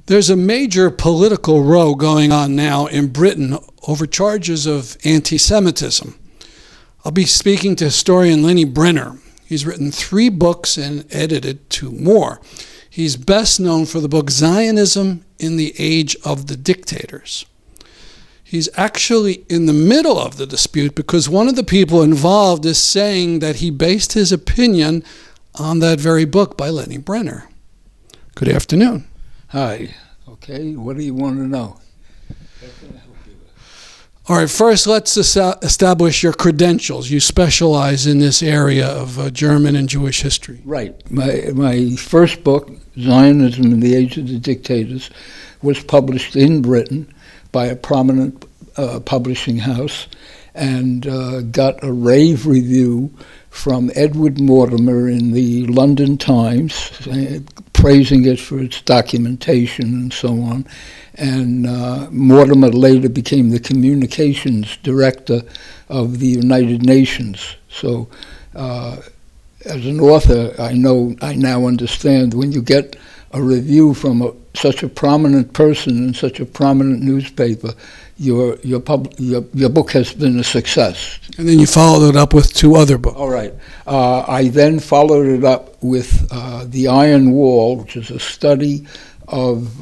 There's a major political row going on now in Britain over charges of anti-Semitism. I'll be speaking to historian Lenni Brenner. He's written 3 books and edited 2 more. He's best known for the book Zionism in the Age of the Dictators. He's actually in the middle of the dispute because one of the people involved is saying that he based his opinion on that very book by Lenni Brenner. Good afternoon. Hi. Okay, what do you want to know? How can I help you? All right, first let's establish your credentials. You specialize in this area of German and Jewish history. Right. My first book, Zionism in the Age of the Dictators, was published in Britain by a prominent publishing house and got a rave review from Edward Mortimer in the London Times, praising it for its documentation and so on. And Mortimer later became the communications director of the United Nations. So as an author, I now understand when you get a review from such a prominent person in such a prominent newspaper, your book has been a success. And then you followed it up with 2 other books. All right. I then followed it up with The Iron Wall, which is a study of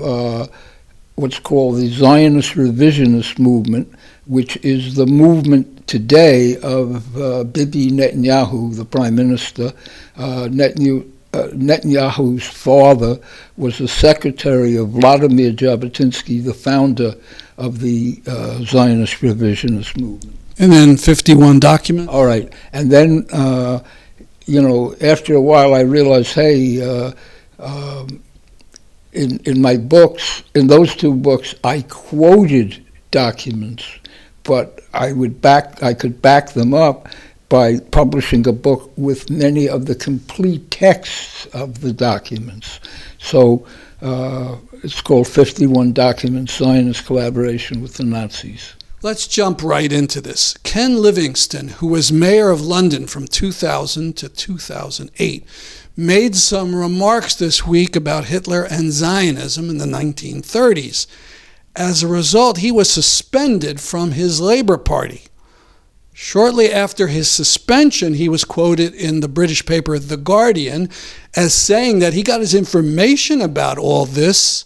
what's called the Zionist revisionist movement, which is the movement today of Bibi Netanyahu, the prime minister. Netanyahu's father was the secretary of Vladimir Jabotinsky, the founder of the Zionist revisionist movement. And then 51 documents? All right. And then, after a while I realized, hey, in my books, in those 2 books, I quoted documents, but I could back them up by publishing a book with many of the complete texts of the documents. So it's called 51 Documents, Zionist Collaboration with the Nazis. Let's jump right into this. Ken Livingstone, who was mayor of London from 2000 to 2008, made some remarks this week about Hitler and Zionism in the 1930s. As a result, he was suspended from his Labour Party. Shortly after his suspension, he was quoted in the British paper The Guardian as saying that he got his information about all this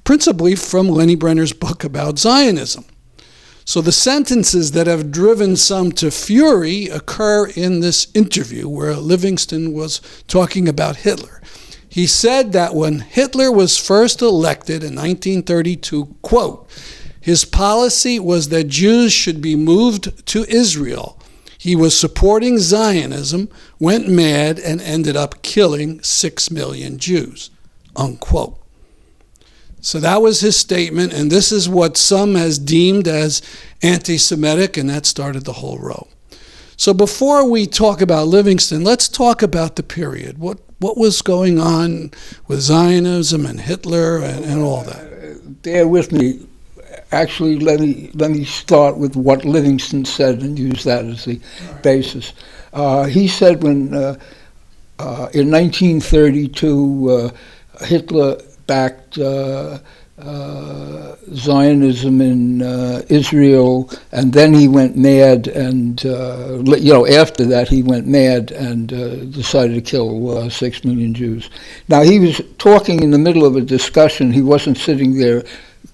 principally from Lenni Brenner's book about Zionism. So the sentences that have driven some to fury occur in this interview where Livingstone was talking about Hitler. He said that when Hitler was first elected in 1932, quote, his policy was that Jews should be moved to Israel. He was supporting Zionism, went mad, and ended up killing 6 million Jews, unquote. So that was his statement, and this is what some has deemed as anti-Semitic, and that started the whole row. So before we talk about Livingstone, let's talk about the period. What was going on with Zionism and Hitler and all that? Bear with me. Actually, let me start with what Livingstone said and use that as the basis. He said when in 1932 Hitler backed Zionism in Israel, and then he went mad, and after that he went mad and decided to kill 6 million Jews. Now he was talking in the middle of a discussion. He wasn't sitting there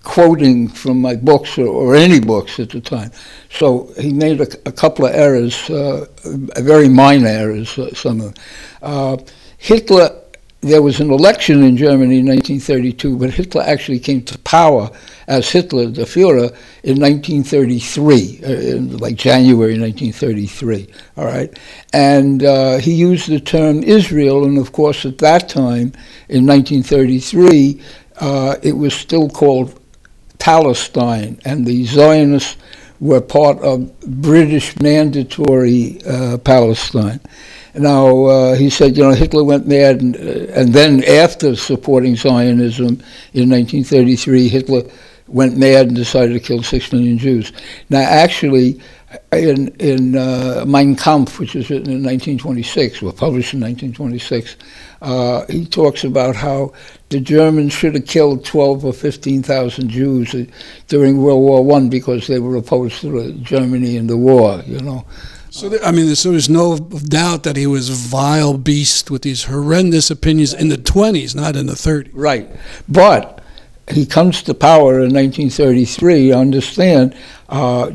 quoting from my books or any books at the time. So he made a couple of errors, very minor errors, some of them. Hitler, there was an election in Germany in 1932, but Hitler actually came to power as Hitler, the Führer, in 1933, like January 1933, all right? And he used the term Israel, and of course at that time, in 1933, it was still called Palestine, and the Zionists were part of British mandatory Palestine. Now, he said, Hitler went mad, and then after supporting Zionism in 1933, Hitler went mad and decided to kill 6 million Jews. Now, actually, in Mein Kampf, which was written in 1926, or published in 1926, he talks about how the Germans should have killed 12 or 15,000 Jews during World War I because they were opposed to Germany in the war, you know. So, so there's no doubt that he was a vile beast with these horrendous opinions in the 20s, not in the 30s. Right. But he comes to power in 1933. Understand,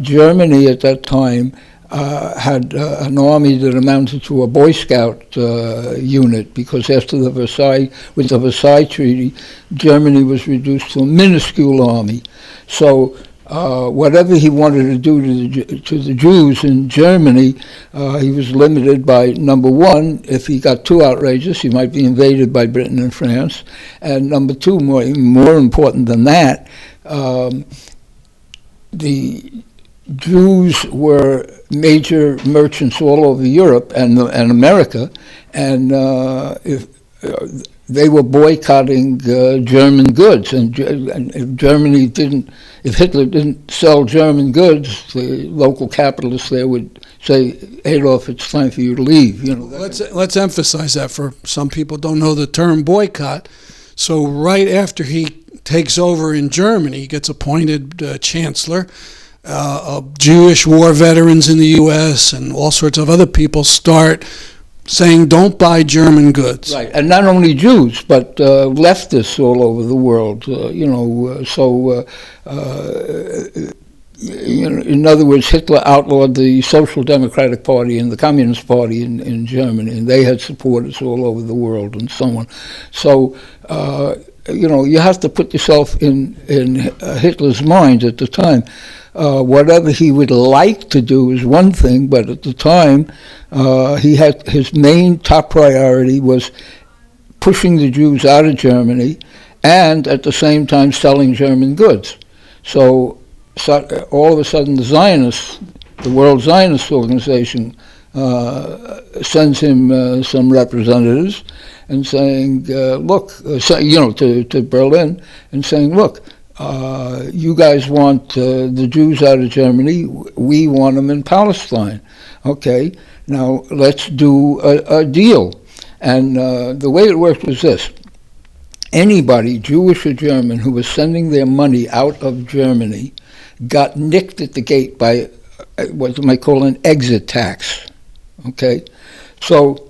Germany at that time had an army that amounted to a Boy Scout unit, because after the Versailles Treaty, Germany was reduced to a minuscule army. So whatever he wanted to do to the Jews in Germany, he was limited by, number one, if he got too outrageous, he might be invaded by Britain and France, and number two, more important than that, the Jews were major merchants all over Europe and America, and if they were boycotting German goods, and if Hitler didn't sell German goods, the local capitalists there would say, Adolf, it's time for you to leave. You know. Let's emphasize that, for some people don't know the term boycott. So right after he takes over in Germany, he gets appointed chancellor. Jewish war veterans in the U.S. and all sorts of other people start saying, don't buy German goods. Right, and not only Jews, but leftists all over the world, in other words, Hitler outlawed the Social Democratic Party and the Communist Party in Germany, and they had supporters all over the world and so on. So, you have to put yourself in Hitler's mind at the time. Whatever he would like to do is one thing, but at the time, he had his main top priority was pushing the Jews out of Germany, and at the same time selling German goods. So all of a sudden, the Zionists, the World Zionist Organization, sends him some representatives and saying, look, to Berlin, and saying, look, you guys want the Jews out of Germany, we want them in Palestine. Okay, now let's do a deal. And the way it worked was this. Anybody, Jewish or German, who was sending their money out of Germany got nicked at the gate by what you might call an exit tax. Okay, so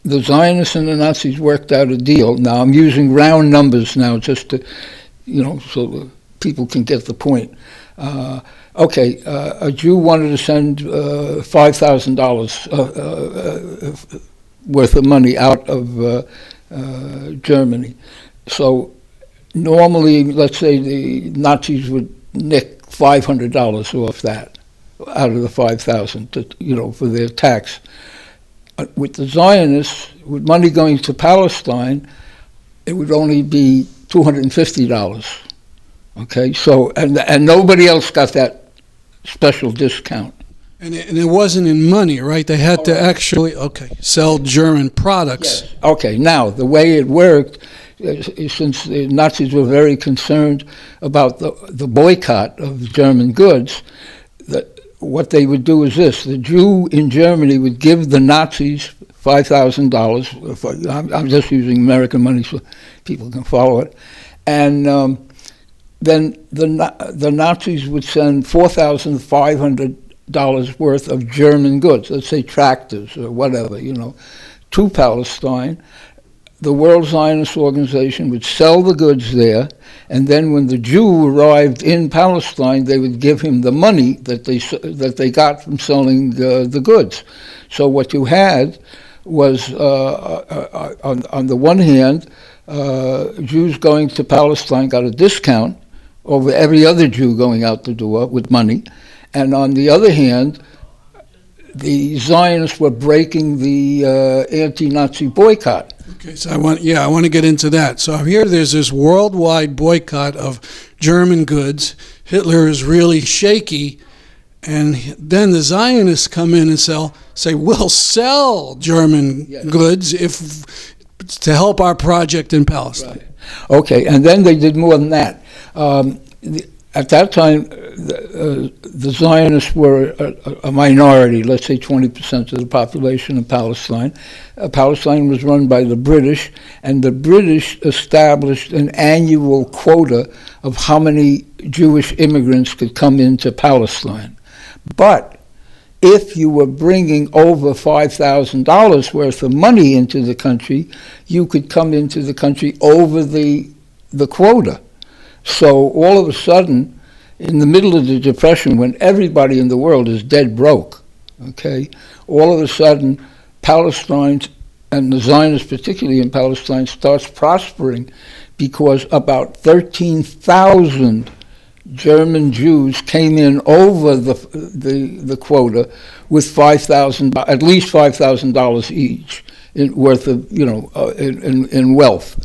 the Zionists and the Nazis worked out a deal. Now I'm using round numbers now just to, so people can get the point. A Jew wanted to send $5,000 worth of money out of Germany. So normally, let's say the Nazis would nick $500 off that, out of the 5,000, for their tax. With the Zionists, with money going to Palestine, it would only be $250. Okay, so and nobody else got that special discount. And it wasn't in money, right? They had to actually sell German products. Yes. Okay, now the way it worked, since the Nazis were very concerned about the boycott of German goods, what they would do is this: the Jew in Germany would give the Nazis $5,000. I'm just using American money so people can follow it, and then the Nazis would send $4,500 worth of German goods, let's say tractors or whatever, to Palestine. The World Zionist Organization would sell the goods there, and then when the Jew arrived in Palestine, they would give him the money that they got from selling the goods. So what you had was, on the one hand, Jews going to Palestine got a discount over every other Jew going out the door with money, and on the other hand, the Zionists were breaking the anti-Nazi boycott. Okay, so I want to get into that. So here there's this worldwide boycott of German goods. Hitler is really shaky, and then the Zionists come in and say, we'll sell German goods to help our project in Palestine. Right. Okay, and then they did more than that. at that time, the Zionists were a minority, let's say 20% of the population of Palestine. Palestine was run by the British, and the British established an annual quota of how many Jewish immigrants could come into Palestine. But if you were bringing over $5,000 worth of money into the country, you could come into the country over the quota. So all of a sudden, in the middle of the Depression, when everybody in the world is dead broke, okay, all of a sudden, Palestine, and the Zionists, particularly in Palestine, starts prospering because about 13,000 German Jews came in over the quota with at least $5,000 each worth of, in wealth,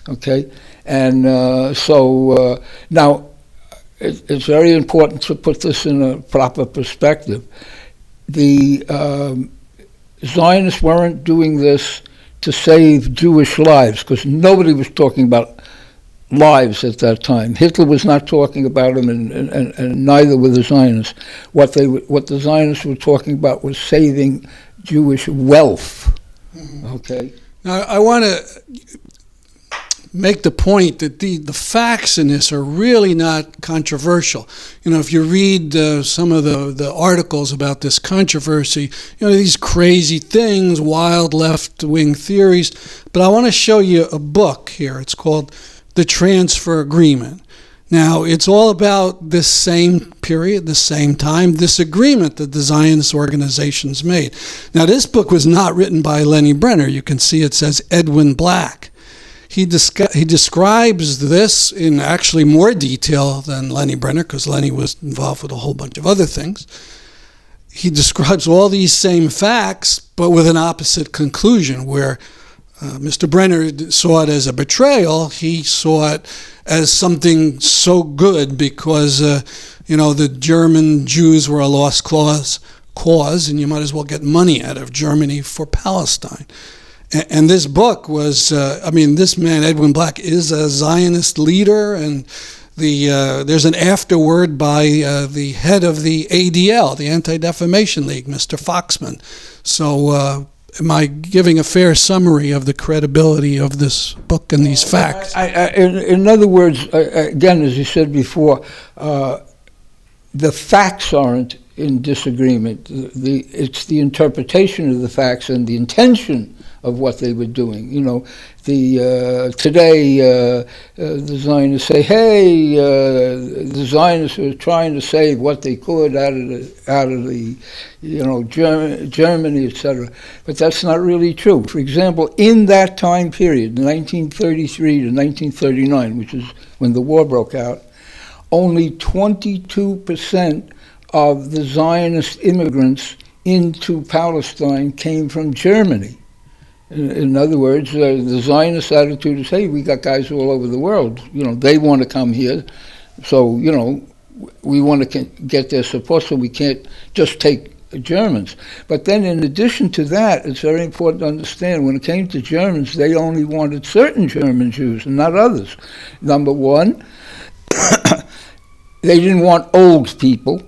okay? And now, it's very important to put this in a proper perspective. The Zionists weren't doing this to save Jewish lives, because nobody was talking about lives at that time. Hitler was not talking about them, and neither were the Zionists. What the Zionists were talking about was saving Jewish wealth. Okay. Now, I want to make the point that the facts in this are really not controversial. If you read some of the articles about this controversy, these crazy things, wild left-wing theories. But I want to show you a book here. It's called The Transfer Agreement. Now, it's all about this same period, the same time, this agreement that the Zionist organizations made. Now, this book was not written by Lenni Brenner. You can see it says Edwin Black. He describes this in actually more detail than Lenni Brenner, because Lenni was involved with a whole bunch of other things. He describes all these same facts, but with an opposite conclusion, where Mr. Brenner saw it as a betrayal. He saw it as something so good because, the German Jews were a lost cause, and you might as well get money out of Germany for Palestine. And this book was, this man, Edwin Black, is a Zionist leader, and there's an afterword by the head of the ADL, the Anti-Defamation League, Mr. Foxman. So am I giving a fair summary of the credibility of this book and these facts? In other words, again, as you said before, the facts aren't in disagreement. It's the interpretation of the facts and the intention of what they were doing. Today the Zionists say, hey, the Zionists are trying to save what they could out of the Germany, etc. But that's not really true. For example, in that time period, 1933 to 1939, which is when the war broke out, only 22% of the Zionist immigrants into Palestine came from Germany. In other words, the Zionist attitude is, hey, we got guys all over the world. They want to come here. So, we want to get their support, so we can't just take Germans. But then in addition to that, it's very important to understand, when it came to Germans, they only wanted certain German Jews and not others. Number one, they didn't want old people,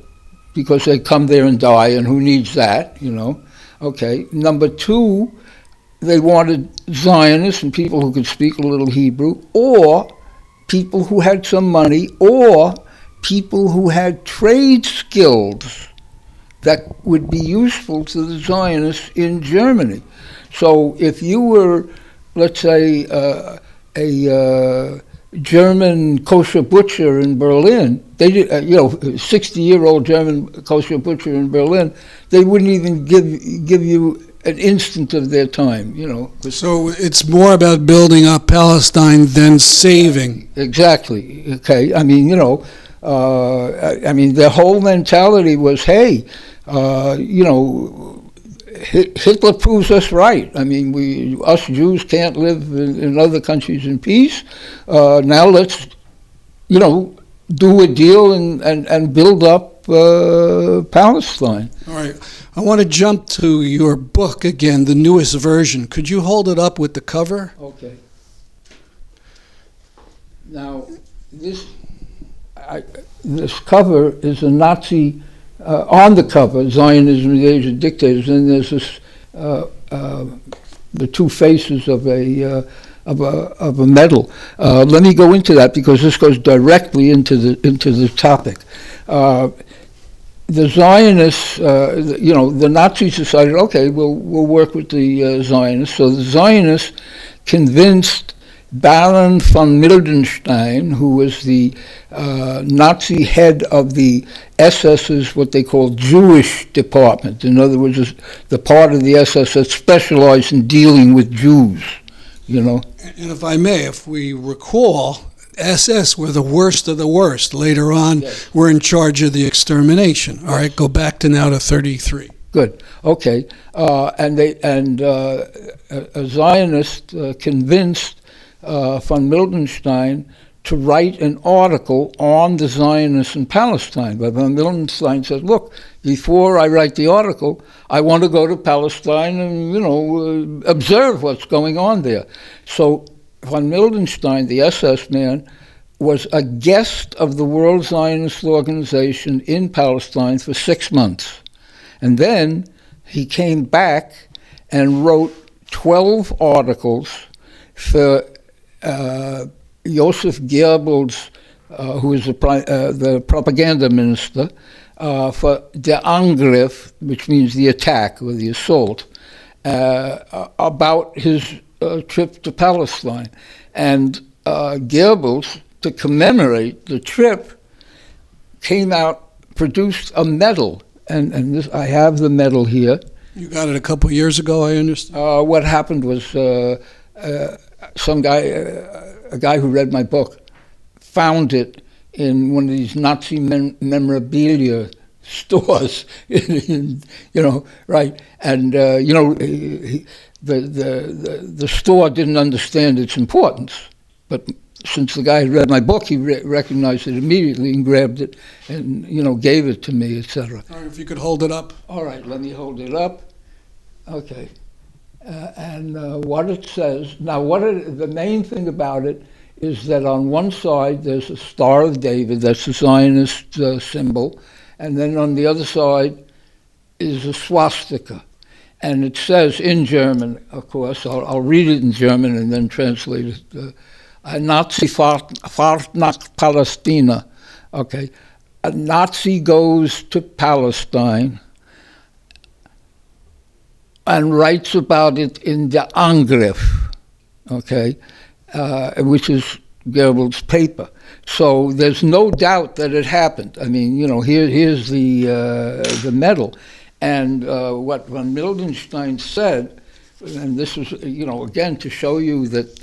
because they come there and die, and who needs that, Okay. Number two, they wanted Zionists and people who could speak a little Hebrew, or people who had some money, or people who had trade skills that would be useful to the Zionists in Germany. So if you were, let's say, a German kosher butcher in Berlin, they did, 60-year-old German kosher butcher in Berlin, they wouldn't even give you an instant of their time, So it's more about building up Palestine than saving. Exactly. Okay. Their whole mentality was, hey, Hitler proves us right. Us Jews can't live in other countries in peace. Now let's, do a deal and build up Palestine. All right. I want to jump to your book again, the newest version. Could you hold it up with the cover? Okay. Now, this, this cover is a Nazi, on the cover, Zionism, the Age of Dictators, and there's this, the two faces of a medal. Let me go into that because this goes directly into the topic. The Zionists, the Nazis decided, okay, we'll work with the Zionists. So the Zionists convinced Baron von Mildenstein, who was the Nazi head of the SS's, what they call Jewish department. In other words, the part of the SS that specialized in dealing with Jews, And if I may, if we recall, SS were the worst of the worst. Later on, yes, were in charge of the extermination. All right, go back to now to 1933. Good. Okay, and a Zionist convinced von Mildenstein to write an article on the Zionists in Palestine. But von Mildenstein said, "Look, before I write the article, I want to go to Palestine and observe what's going on there." So von Mildenstein, the SS man, was a guest of the World Zionist Organization in Palestine for 6 months. And then he came back and wrote 12 articles for Joseph Goebbels, who was the propaganda minister, for der Angriff, which means the attack or the assault, about his trip to Palestine. And Goebbels, to commemorate the trip, produced a medal. And this, I have the medal here. You got it a couple of years ago, I understand. What happened was some guy, a guy who read my book, found it in one of these Nazi memorabilia stores, right? And the store didn't understand its importance, but since the guy had read my book, he recognized it immediately and grabbed it and gave it to me, etc. All right, if you could hold it up. All right, let me hold it up. Okay. And what it says, now the main thing about it is that on one side there's a Star of David, that's the Zionist symbol, and then on the other side is a swastika. And it says in German, of course, I'll read it in German and then translate it. A Nazi fahrt nach Palästina. Okay. A Nazi goes to Palestine and writes about it in Der Angriff, okay, which is Goebbels' paper. So there's no doubt that it happened. I mean, here's the medal. And what von Mildenstein said, and this was, again, to show you that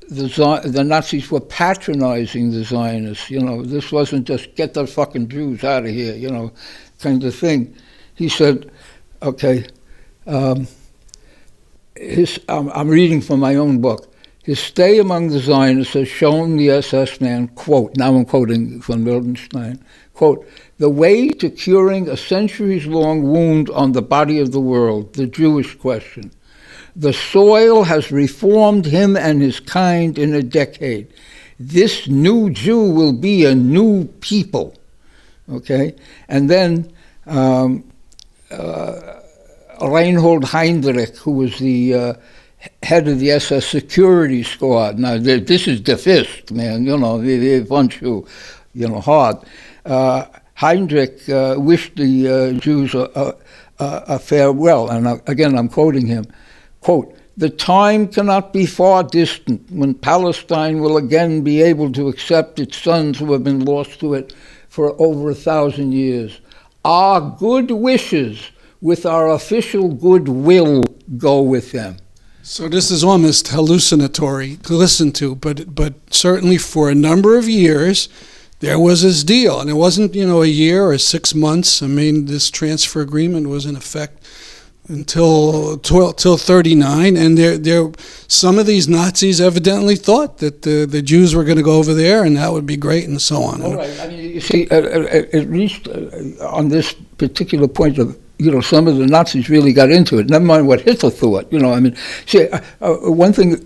the Nazis were patronizing the Zionists. This wasn't just get the fucking Jews out of here, kind of thing. He said, okay, I'm reading from my own book. His stay among the Zionists has shown the SS man, quote, now I'm quoting von Mildenstein, quote, the way to curing a centuries-long wound on the body of the world, the Jewish question. The soil has reformed him and his kind in a decade. This new Jew will be a new people, okay? And then Reinhold Heinrich, who was the head of the SS security squad. Now, this is the fist, man, they punch you, hard. Heinrich wished the Jews a farewell, and again, I'm quoting him. Quote, the time cannot be far distant when Palestine will again be able to accept its sons who have been lost to it for over 1,000 years. Our good wishes with our official goodwill go with them. So this is almost hallucinatory to listen to, but certainly for a number of years, there was this deal. And it wasn't, a year or 6 months. I mean, this transfer agreement was in effect until 1939, and there some of these Nazis evidently thought that the Jews were going to go over there, and that would be great, and so on. All right. I mean, you see, at least on this particular point of, some of the Nazis really got into it. Never mind what Hitler thought. I mean, see, one thing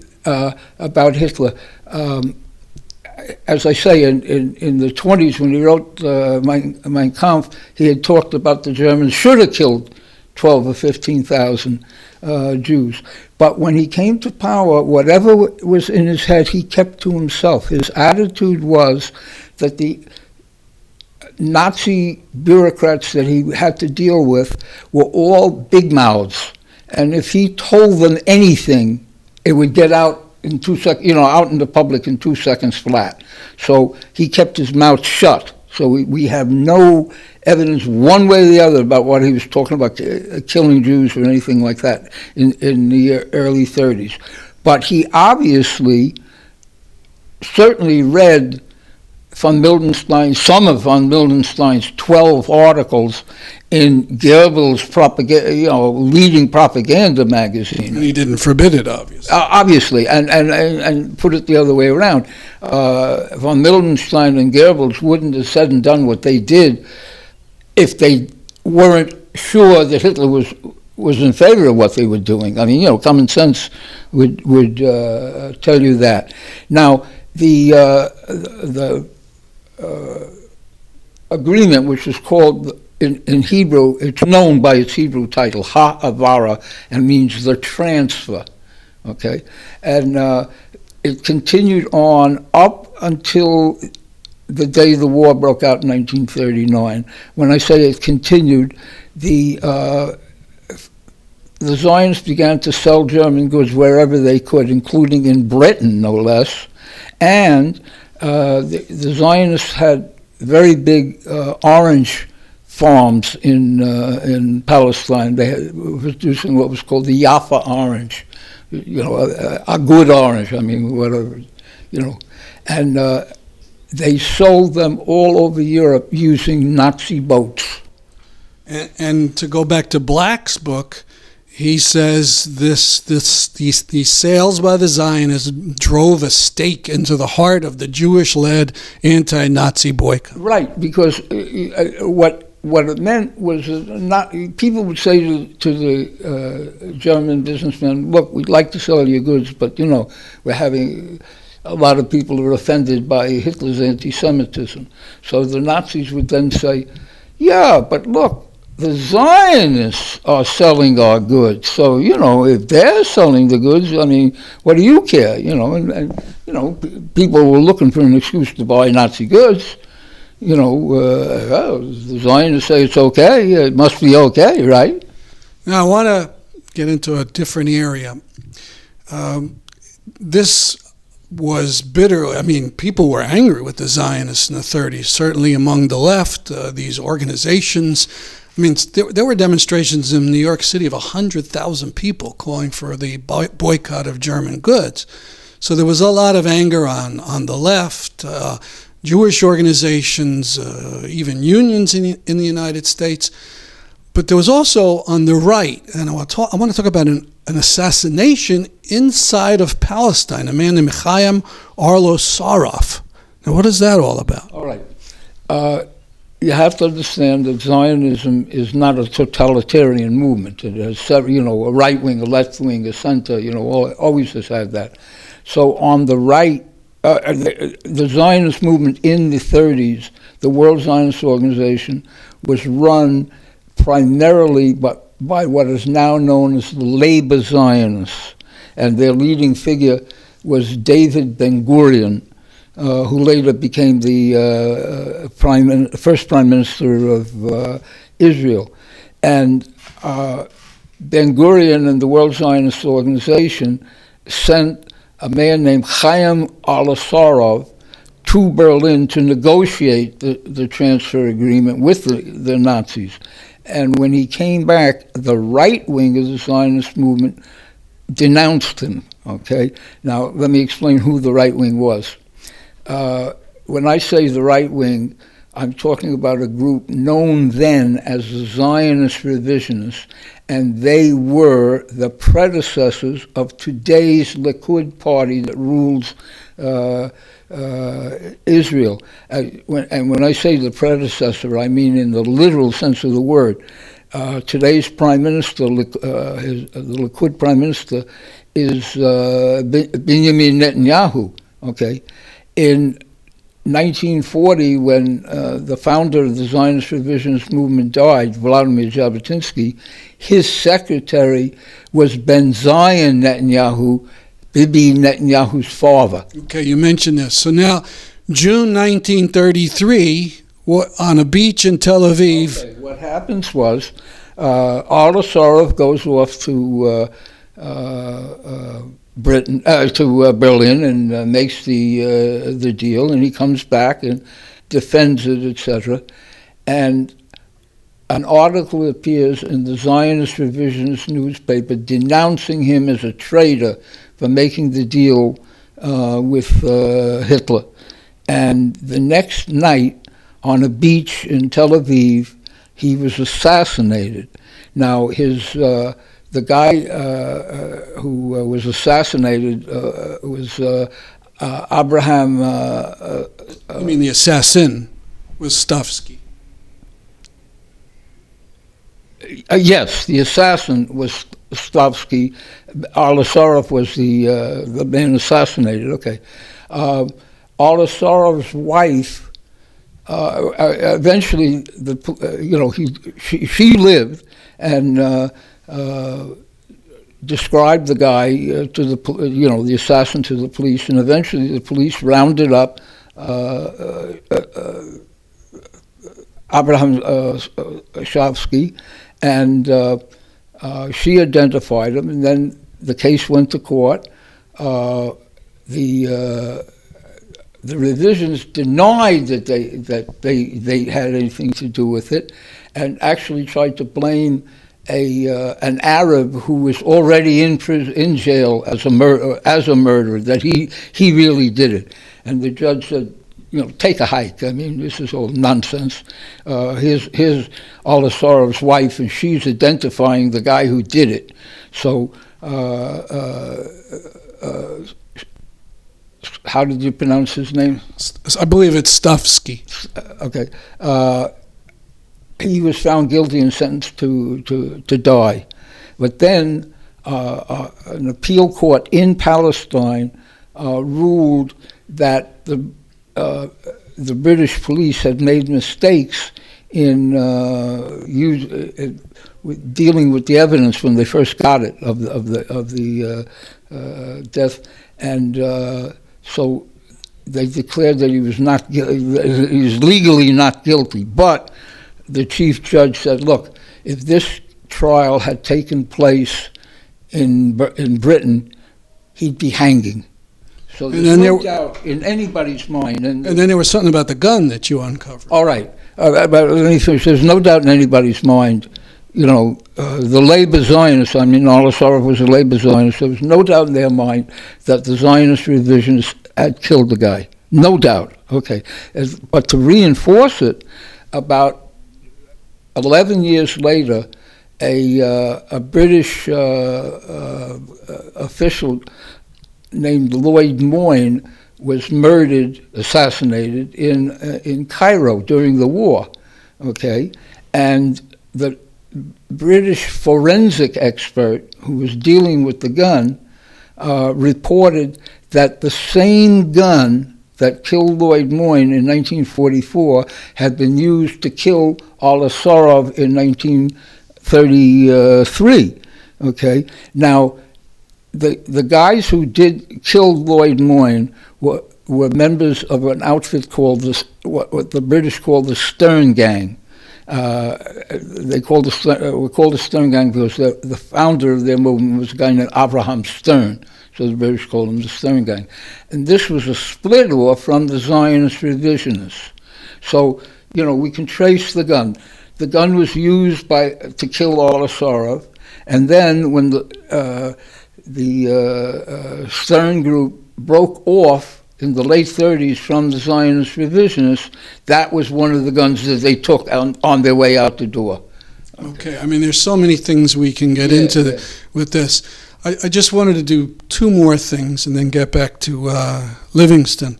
about Hitler, as I say, in the 20s, when he wrote Mein Kampf, he had talked about the Germans should have killed 12 or 15,000 Jews. But when he came to power, whatever was in his head, he kept to himself. His attitude was that the Nazi bureaucrats that he had to deal with were all big mouths. And if he told them anything, it would get out in 2 seconds, out in the public in 2 seconds flat. So he kept his mouth shut. So we have no evidence one way or the other about what he was talking about, killing Jews or anything like that in the early 30s. But he obviously certainly read some of von Mildenstein's 12 articles in Goebbels' leading propaganda magazine. And he didn't forbid it, obviously. Obviously, and put it the other way around. Von Mildenstein and Goebbels wouldn't have said and done what they did if they weren't sure that Hitler was in favor of what they were doing. I mean, common sense would tell you that. Now, the agreement, which is called in Hebrew, it's known by its Hebrew title, Ha'avara, and means the transfer. Okay, and it continued on up until the day the war broke out in 1939. When I say it continued, the Zionists began to sell German goods wherever they could, including in Britain, no less, and the Zionists had very big orange farms in Palestine. They were producing what was called the Jaffa orange, a good orange. I mean, whatever, and they sold them all over Europe using Nazi boats. And to go back to Black's book, he says these sales by the Zionists drove a stake into the heart of the Jewish-led anti-Nazi boycott. Right, because what it meant was not. People would say to the German businessmen, "Look, we'd like to sell your goods, but we're having." A lot of people are offended by Hitler's anti-Semitism. So the Nazis would then say, "Yeah, but look. The Zionists are selling our goods, so if they're selling the goods, I mean, what do you care? And people were looking for an excuse to buy Nazi goods. The Zionists say it's okay; it must be okay, right?" Now I want to get into a different area. This was bitter. I mean, people were angry with the Zionists in the 30s. Certainly among the left, these organizations. I mean, there were demonstrations in New York City of 100,000 people calling for the boycott of German goods. So there was a lot of anger on the left, Jewish organizations, even unions in the United States. But there was also on the right, and I want to talk about an assassination inside of Palestine, a man named Chaim Arlo Saraf. Now, what is that all about? All right. You have to understand that Zionism is not a totalitarian movement. It has, a right wing, a left wing, a center. Always has had that. So on the right, the Zionist movement in the 30s, the World Zionist Organization, was run primarily by what is now known as the labor Zionists, and their leading figure was David Ben-Gurion, who later became the first prime minister of Israel. And Ben-Gurion and the World Zionist Organization sent a man named Chaim Al-Sarov to Berlin to negotiate the transfer agreement with the Nazis. And when he came back, the right wing of the Zionist movement denounced him. Okay? Now, let me explain who the right wing was. When I say the right wing, I'm talking about a group known then as the Zionist revisionists, and they were the predecessors of today's Likud party that rules Israel. And when I say the predecessor, I mean in the literal sense of the word. Today's prime minister, the Likud prime minister, is Benjamin Netanyahu. Okay, in 1940, when the founder of the Zionist revisionist movement died, Vladimir Jabotinsky, his secretary was Ben Zion Netanyahu, Bibi Netanyahu's father. Okay, you mentioned this. So now, June 1933, on a beach in Tel Aviv. Okay, what happens was, Arla Sorov goes off to Berlin and makes the deal, and he comes back and defends it, etc. And an article appears in the Zionist revisionist newspaper denouncing him as a traitor for making the deal with Hitler. And the next night, on a beach in Tel Aviv, he was assassinated. Now, the guy who was assassinated was Abraham. You mean the assassin was Stavsky? Yes, the assassin was Stavsky. Arla Sorov was the man assassinated. Okay, Arla Sorov's wife. Eventually, she lived and described the guy to the assassin to the police, and eventually the police rounded up Abraham Shavsky, and she identified him, and then the case went to court. The revisionists denied that they had anything to do with it, and actually tried to blame an Arab who was already in jail as a murderer, that he really did it. And the judge said, take a hike. I mean, this is all nonsense. Here's Arla Sorov's wife, and she's identifying the guy who did it. So, how did you pronounce his name? I believe it's Stavsky. Okay. He was found guilty and sentenced to die. But then an appeal court in Palestine ruled that the British police had made mistakes in dealing with the evidence when they first got it of the death, and so they declared that he was legally not guilty. But the chief judge said, "Look, if this trial had taken place in Britain, he'd be hanging." So there's no doubt in anybody's mind. And then there was something about the gun that you uncovered. All right, but let me finish. There's no doubt in anybody's mind. The Labour Zionists, Arla Sorov was a Labour Zionist. There was no doubt in their mind that the Zionist revisionists had killed the guy. No doubt. Okay, but to reinforce it, about 11 years later, a British official named Lloyd Moyne was assassinated in Cairo during the war. Okay, and the British forensic expert who was dealing with the gun reported that the same gun that killed Lloyd Moyne in 1944 had been used to kill Arla Sorov in 1933. Okay, now the guys who did kill Lloyd Moyne were members of an outfit called what the British called the Stern Gang. They were called the Stern Gang because the founder of their movement was a guy named Abraham Stern. So the British called them the Stern Gang. And this was a split off from the Zionist revisionists. So, we can trace the gun. The gun was used to kill Arla Sorov, and then when the Stern group broke off in the late 30s from the Zionist revisionists, that was one of the guns that they took on their way out the door. Okay, there's so many things we can get into with this. I just wanted to do two more things and then get back to Livingstone.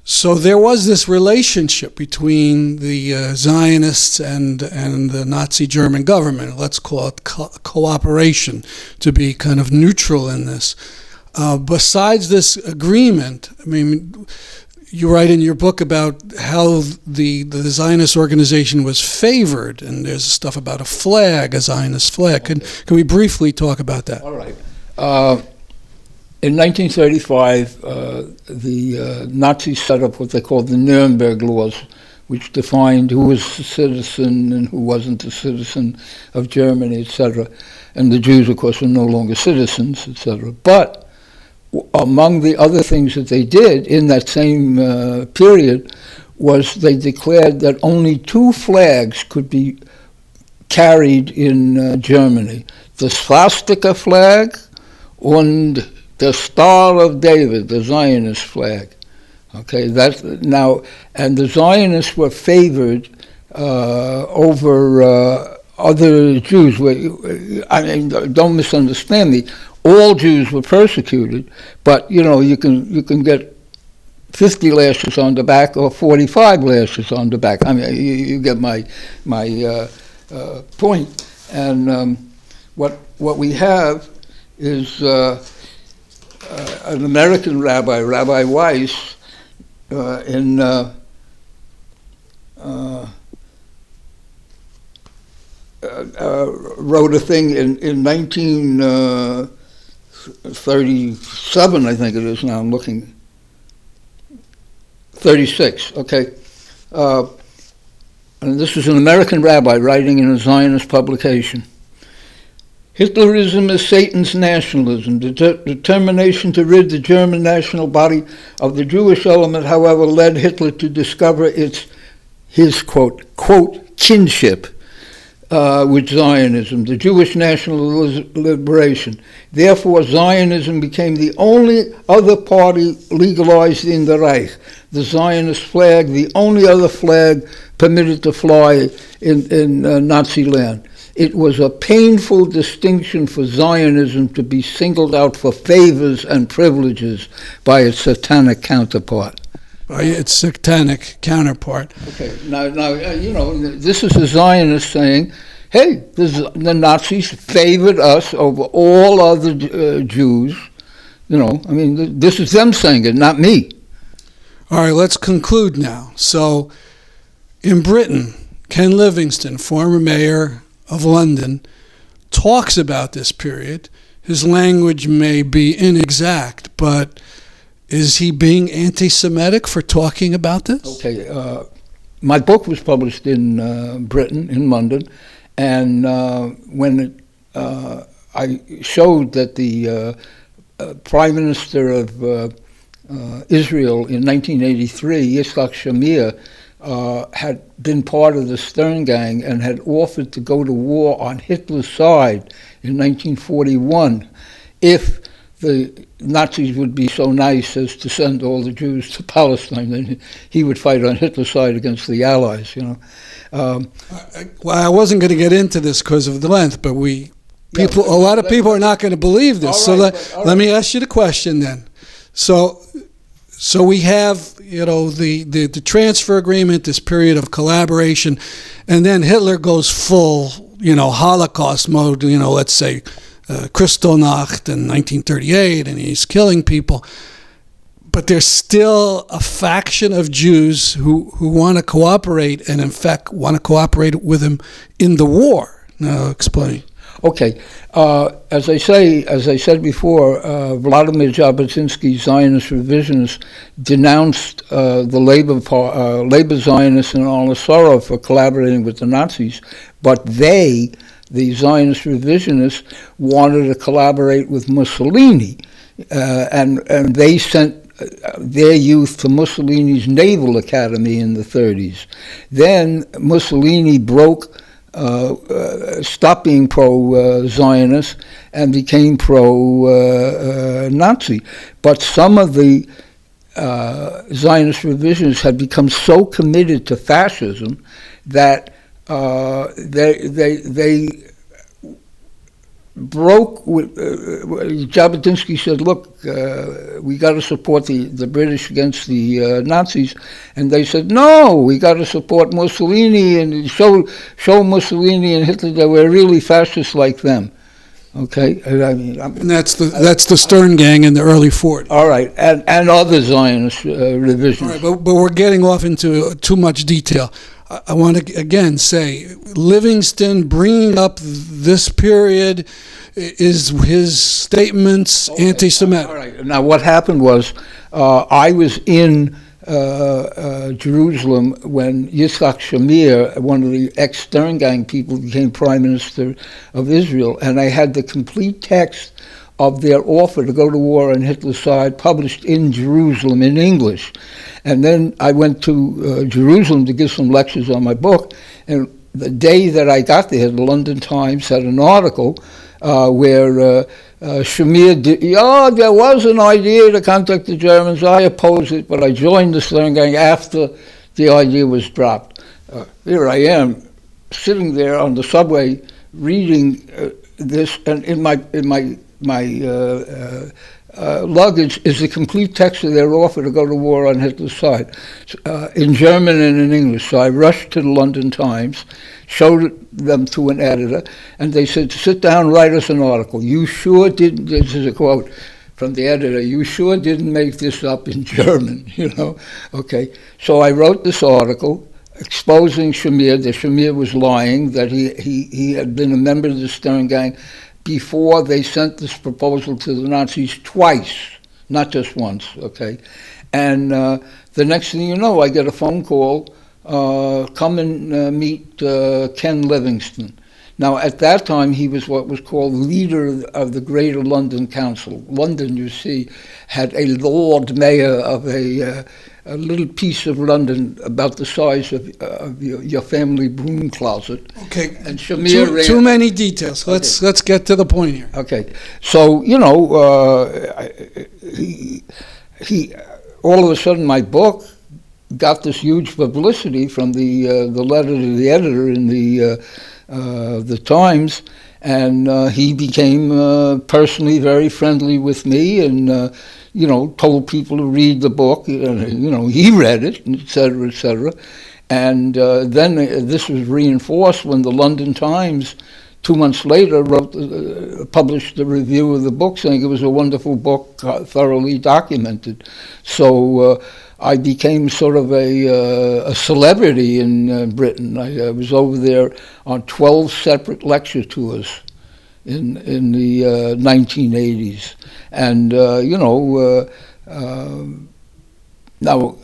So there was this relationship between the Zionists and the Nazi German government. Let's call it cooperation, to be kind of neutral in this. Besides this agreement, you write in your book about how the Zionist organization was favored, and there's stuff about a flag, a Zionist flag. Can we briefly talk about that? All right. In 1935, the Nazis set up what they called the Nuremberg laws, which defined who was a citizen and who wasn't a citizen of Germany, etc. And the Jews, of course, were no longer citizens, etc. But among the other things that they did in that same period was they declared that only two flags could be carried in Germany: the swastika flag and the Star of David, the Zionist flag. Okay, that's now, and the Zionists were favored over other Jews. I mean, don't misunderstand me. All Jews were persecuted, but you can get 50 lashes on the back or 45 lashes on the back. I mean, you get my point. And what we have is an American rabbi, Rabbi Weiss, wrote a thing in 1937, I think it is now, I'm looking, 36, okay. And this is an American rabbi writing in a Zionist publication. Hitlerism is Satan's nationalism. The determination to rid the German national body of the Jewish element, however, led Hitler to discover his quote, kinship with Zionism, the Jewish national liberation. Therefore, Zionism became the only other party legalized in the Reich. The Zionist flag, the only other flag permitted to fly in Nazi land. It was a painful distinction for Zionism to be singled out for favors and privileges by its satanic counterpart. By its satanic counterpart. Okay, now this is a Zionist saying, hey, the Nazis favored us over all other Jews. This is them saying it, not me. All right, let's conclude now. So, in Britain, Ken Livingstone, former mayor of London, talks about this period. His language may be inexact, but is he being anti-Semitic for talking about this? Okay, my book was published in Britain, in London, and when I showed that the Prime Minister of Israel in 1983, Yitzhak Shamir, had been part of the Stern Gang and had offered to go to war on Hitler's side in 1941 if the Nazis would be so nice as to send all the Jews to Palestine, then he would fight on Hitler's side against the Allies, Well, I wasn't going to get into this because of the length, but a lot of people are not going to believe this. Let me ask you the question then. So we have, the transfer agreement, this period of collaboration, and then Hitler goes full, Holocaust mode, let's say Kristallnacht in 1938, and he's killing people. But there's still a faction of Jews who want to cooperate, and in fact want to cooperate with him in the war. Now, explain. Okay, as I said before, Vladimir Jabotinsky, Zionist revisionist, denounced the Labor Zionists and Arnold Sorrow for collaborating with the Nazis, but the Zionist revisionists, wanted to collaborate with Mussolini, and they sent their youth to Mussolini's Naval Academy in the 30s. Then Mussolini stopped being pro-Zionist and became pro-Nazi. But some of the Zionist revisionists had become so committed to fascism that they broke with Jabotinsky said, look, we got to support the British against the Nazis, and they said, no, we got to support Mussolini and show Mussolini and Hitler that we're really fascists like them. Okay, And that's the Stern Gang in the early 40s. all right, and other Zionist revisions. All right, but we're getting off into too much detail. I want to again say, Livingston bringing up this period, is his statements anti-Semitic? All right. Now, what happened was, I was in Jerusalem when Yitzhak Shamir, one of the ex-Stern Gang people, became Prime Minister of Israel, and I had the complete text of their offer to go to war on Hitler's side published in Jerusalem in English. And then I went to Jerusalem to give some lectures on my book, and the day that I got there, the London Times had an article where Shamir did, there was an idea to contact the Germans. I opposed it, but I joined the Stern Gang after the idea was dropped. Here I am, sitting there on the subway, reading this, and in my luggage is the complete text of their offer to go to war on Hitler's side, in German and in English. So I rushed to the London Times, showed them to an editor, and they said, sit down, write us an article. You sure didn't, this is a quote from the editor, you sure didn't make this up in German, Okay, so I wrote this article exposing Shamir, that Shamir was lying, that he had been a member of the Stern Gang before they sent this proposal to the Nazis twice, not just once, okay? And the next thing you know, I get a phone call, come and meet Ken Livingstone. Now, at that time, he was what was called leader of the Greater London Council. London, you see, had a Lord Mayor of a little piece of London about the size of your family broom closet. Okay, and Shamir too many details. Let's get to the point here. Okay, so he all of a sudden my book got this huge publicity from the letter to the editor in the Times, and he became personally very friendly with me, and told people to read the book. He read it, et cetera, and then this was reinforced when the London Times 2 months later published a review of the book, saying it was a wonderful book, thoroughly documented. So I became sort of a celebrity in Britain. I was over there on 12 separate lecture tours in the 1980s, and now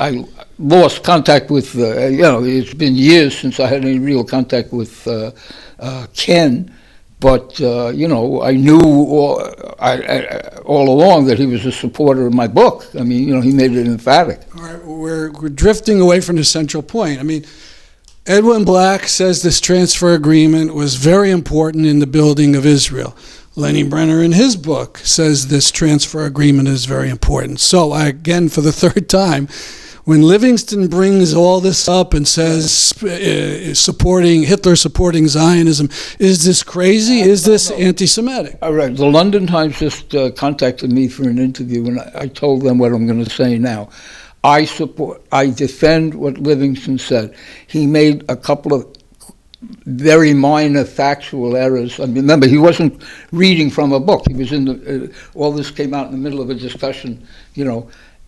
I lost contact with it's been years since I had any real contact with Ken, but I knew all along that he was a supporter of my book. I mean, he made it emphatic. All right, we're drifting away from the central point. I mean, Edwin Black says this transfer agreement was very important in the building of Israel. Lenni Brenner, in his book, says this transfer agreement is very important. So, again, for the third time, when Livingstone brings all this up and says Hitler supporting Zionism, is this crazy? Is this anti-Semitic? All right. The London Times just contacted me for an interview, and I told them what I'm going to say now. I defend what Livingstone said. He made a couple of very minor factual errors. I mean, remember, he wasn't reading from a book. He was in all this came out in the middle of a discussion,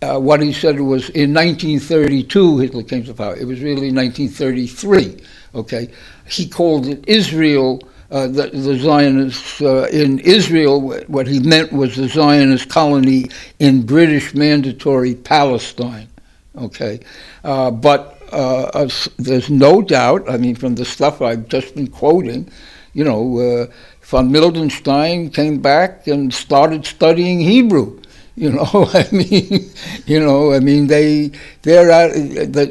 what he said was in 1932 Hitler came to power. It was really 1933, okay? He called it Israel, the Zionists in Israel. What he meant was the Zionist colony in British Mandatory Palestine, okay? But there's no doubt, I mean, from the stuff I've just been quoting, von Mildenstein came back and started studying Hebrew. They're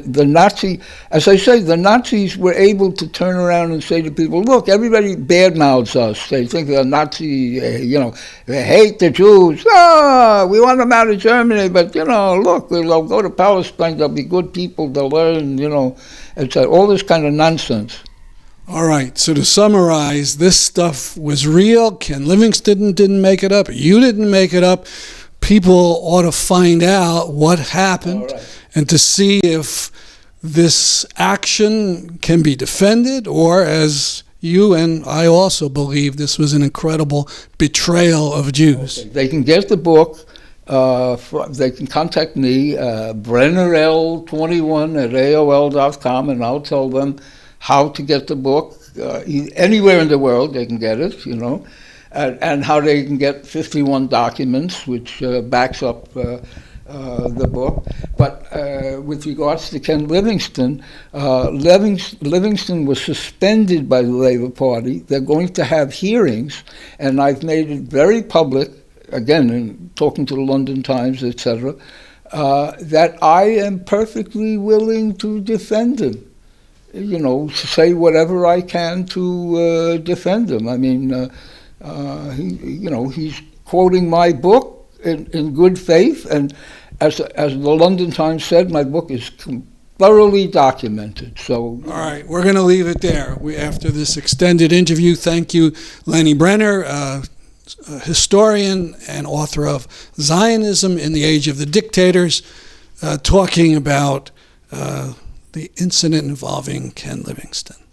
the Nazi, as I say, the Nazis were able to turn around and say to people, look, everybody badmouths us. They think they're Nazi, they hate the Jews. We want them out of Germany, but, look, they'll go to Palestine, they'll be good people, they'll learn, it's all this kind of nonsense. All right, so to summarize, this stuff was real. Ken Livingstone didn't make it up. You didn't make it up. People ought to find out what happened and to see if this action can be defended or, as you and I also believe this was an incredible betrayal of Jews. Okay. They can get the book. They can contact me, brennerl21@aol.com, and I'll tell them how to get the book. Anywhere in the world they can get it, and how they can get 51 documents, which backs up the book. But with regards to Ken Livingstone, Livingstone was suspended by the Labour Party. They're going to have hearings, and I've made it very public, again, in talking to the London Times, etc., that I am perfectly willing to defend him. Say whatever I can to defend him. I mean, he's quoting my book in good faith, and as the London Times said, my book is thoroughly documented. So, all right, we're going to leave it there. After this extended interview, thank you, Lenni Brenner, a historian and author of Zionism in the Age of the Dictators, talking about the incident involving Ken Livingstone.